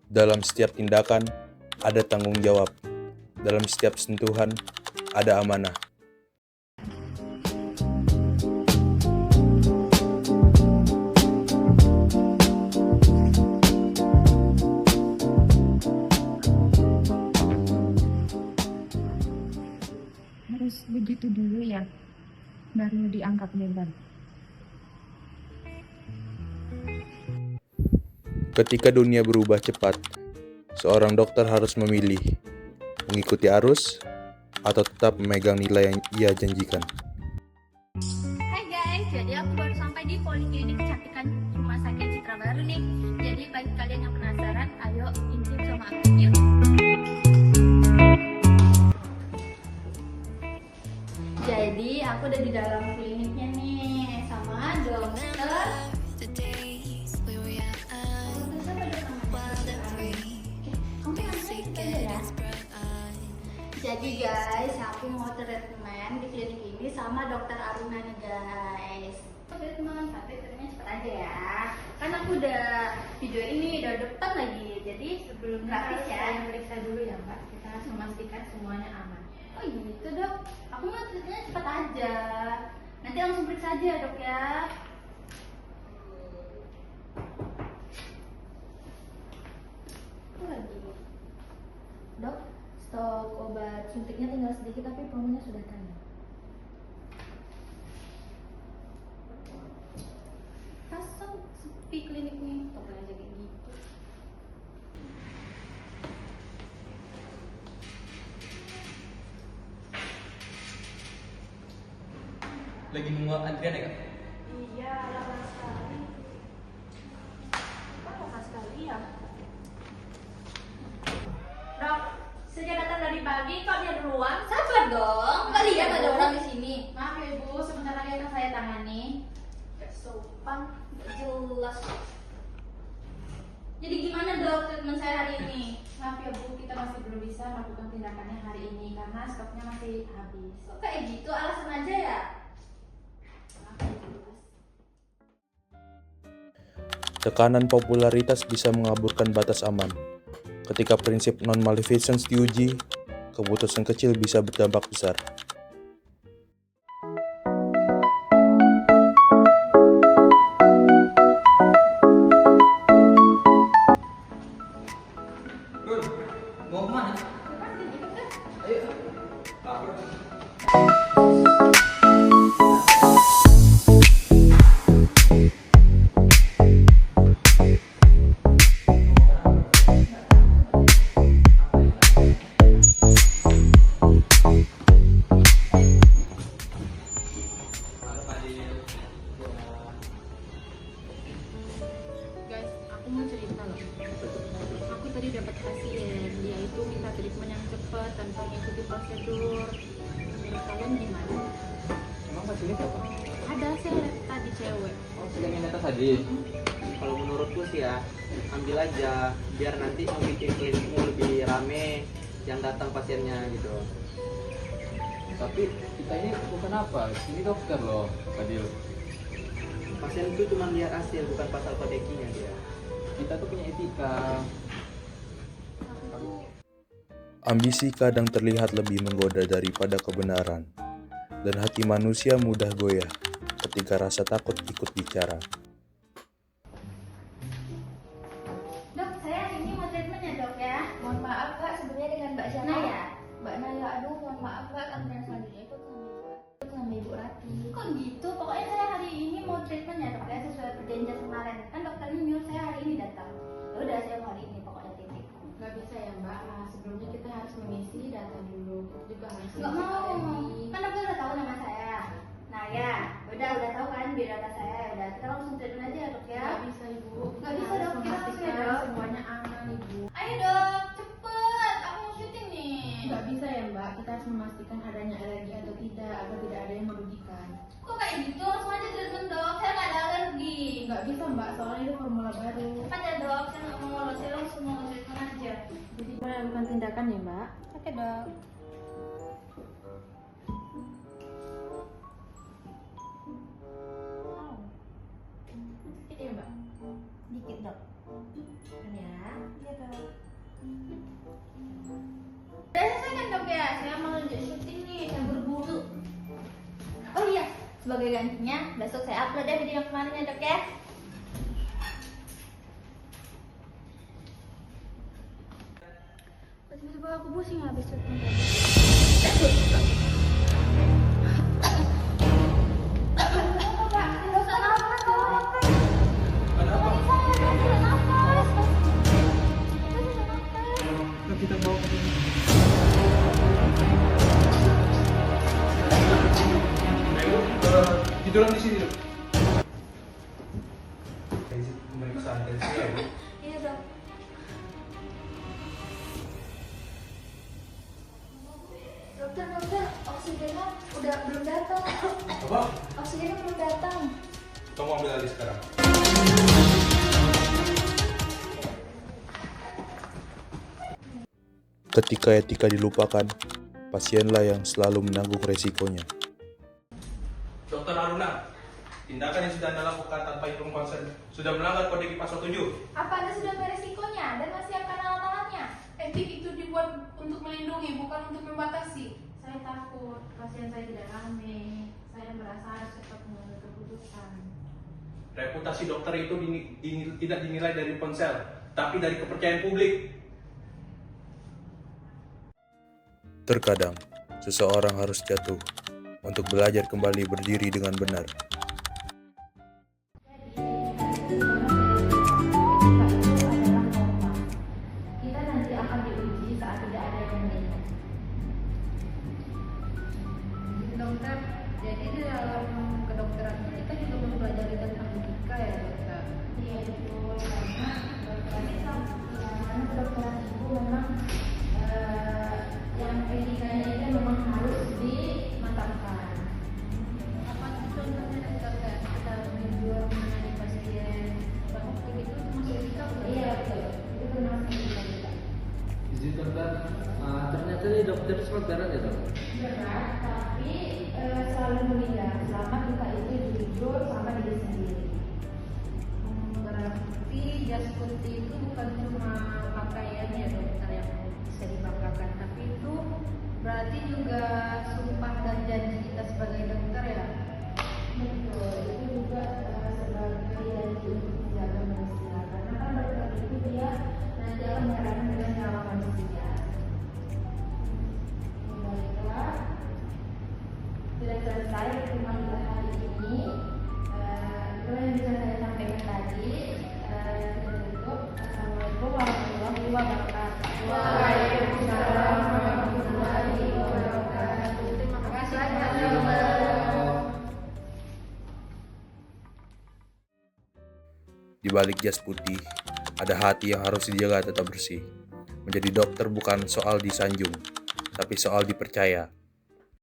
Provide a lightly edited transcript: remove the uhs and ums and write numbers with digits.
Dalam setiap tindakan, ada tanggung jawab. Dalam setiap sentuhan, ada amanah. Harus begitu dulu ya, baru dianggap lebar. Ketika dunia berubah cepat, seorang dokter harus memilih mengikuti arus atau tetap memegang nilai yang ia janjikan. Hai guys, jadi aku baru sampai di Poliklinik Kecantikan Rumah Sakit Citra Baru nih. Jadi bagi kalian yang penasaran, ayo intip sama aku yuk. Jadi aku udah di dalam kliniknya nih sama dokter. Jadi guys, aku mau treatment di klinik ini sama dokter Aruna nih guys. Treatment, tapi treatmentnya cepet aja ya. Kan aku udah video ini udah depan lagi. Jadi sebelum gratis ya, periksa dulu ya Mbak. Kita harus memastikan semuanya aman. Oh gitu dok, aku mau treatmentnya cepet aja. Nanti langsung periksa aja dok ya. Lagi dok, stok obat suntiknya tinggal sedikit tapi promonya sudah tayang. Pasang sepi kliniknya, toko aja kayak gitu. Lagi nunggu antrian ya kak? Iya, lama sekali. Kok lama sekali ya? Dok, sejak datang dari pagi kok dia duluan? Sabar dong, nggak lihat ada orang di sini. Maaf ya ibu, sebentar lagi akan saya tangani. Gak sopan, gak jelas. Jadi gimana dok treatment saya hari ini? Maaf ya Bu, kita masih belum bisa melakukan tindakannya hari ini karena stoknya masih habis. Kok kayak gitu, alasan aja ya? Maaf ya Bu. Tekanan popularitas bisa mengaburkan batas aman. Ketika prinsip non-maleficence diuji, keputusan kecil bisa berdampak besar. Bun, mau kemana? Ayo. Lapar. Guys, aku mau cerita loh. Aku tadi dapat pasien, dia itu minta treatment yang cepat tanpa mengikuti prosedur. Menurut kalian gimana? Emang pasiennya siapa? Ada saya lihat tadi cewek. Oh, sedang yang atas tadi. Kalau menurutku sih ya, ambil aja biar nanti mau bikin klinikmu lebih rame yang datang pasiennya gitu. Tapi kita ini bukan apa, ini dokter loh, Fadil. Pasien itu cuma lihat hasil, bukan pasal kodekinya dia. Kita tuh punya etika. Ambisi kadang terlihat lebih menggoda daripada kebenaran, dan hati manusia mudah goyah ketika rasa takut ikut bicara. Dok, saya hari ini mau treatment ya dok ya. Mohon maaf Kak, sebenarnya dengan Mbak siapa? Naya. Mbak Naya, aduh mohon maaf Kak, antrian selanjutnya ikut sama Ibu Rati. Kok gitu? Pokoknya saya hari ini mau treatment ya dok ya, sesuai perjanjian kemarin. Kan dokternya nyuruh saya hari ini datang. Ya udah saya mau hari ini pokoknya titik. Nggak bisa ya Mbak, sebelumnya kita harus mengisi data dulu. Kita juga harus Nggak mengisi mau. KMI. Kan dokter udah tahu nama saya. Nah ya, udah tahu kan biodata saya. Udah kita langsung treatment aja ya dok ya. Nggak bisa Ibu. Nggak bisa, harus Dok. Kita harus memastikan ya, Dok. semuanya aman Ibu. Ayo dok, cepet. Aku mau syuting nih. Nggak bisa ya Mbak, kita harus memastikan adanya alergi atau tidak agar tidak ada yang merugikan. Kok kayak gitu? Langsung aja treatment dok. Saya nggak ada alergi. Nggak bisa Mbak, soalnya itu formula baru. Cepat ya dok. Saya nggak mau. Saya langsung mau treatment aja. Jadi boleh lakukan tindakan ya Mbak. Oke dok. Sedikit ya Mbak. Dikit dok. Ya. Udah selesai kan dok ya? Saya mau lanjut syuting nih, saya buru-buru. Oh iya, sebagai gantinya besok saya upload deh video yang kemarin ya dok ya. Tiba-tiba aku pusing habis syuting. Tiduran di sini, Dok. Pemeriksaan tensi ya, Bu. Iya dok. Dokter, oksigennya belum datang. Apa? Oksigennya belum datang. Kamu ambil lagi sekarang. Ketika etika dilupakan, pasienlah yang selalu menanggung resikonya. Dokter Aruna, tindakan yang sudah Anda lakukan tanpa hitung konsen sudah melanggar kode IPA 17. Apa Anda sudah beresikonya dan masih akan alat-alatnya? Etik itu dibuat untuk melindungi, bukan untuk membatasi. Saya takut pasien saya tidak rame. Saya merasa harus cepat mengambil keputusan. Reputasi dokter itu tidak dinilai dari ponsel, tapi dari kepercayaan publik. Terkadang, seseorang harus jatuh untuk belajar kembali berdiri dengan benar. Kita nanti akan diuji saat tidak ada yang melihat. Dokter, jadi di dalam kedokteran ini kan juga mempelajari tentang etika ya dokter. Iya betul, karena kedokteran itu memang yang etikanya itu memang harus dimatangkan. Apa sih contohnya dokter? Kita berdua mengenai pasien, bahwa begitu termasuk etika bukan? Iya betul, itu termasuk etika juga. Izin dokter, ternyata di dokter sempat berat ya dok? Berat, tapi selalu mulia selama kita itu jujur sama diri sendiri. Berarti jas putih itu bukan cuma pakaian ya dokter yang bisa dibanggakan, tapi itu berarti juga sumpah dan janji kita sebagai dokter ya. Betul, itu juga sebagai janji untuk menjaga manusia. Karena kan dokter itu dia nanti akan menyerahkan dengan nyawa manusia. Baiklah, sudah selesai pertemuan kita hari ini. Itu yang bisa saya sampaikan tadi. Sudah cukup. Assalamualaikum warahmatullahi wabarakatuh. Waalaikumsalam warahmatullahi wabarakatuh. Terima kasih. Di balik jas putih, ada hati yang harus dijaga tetap bersih. Menjadi dokter bukan soal disanjung, tapi soal dipercaya.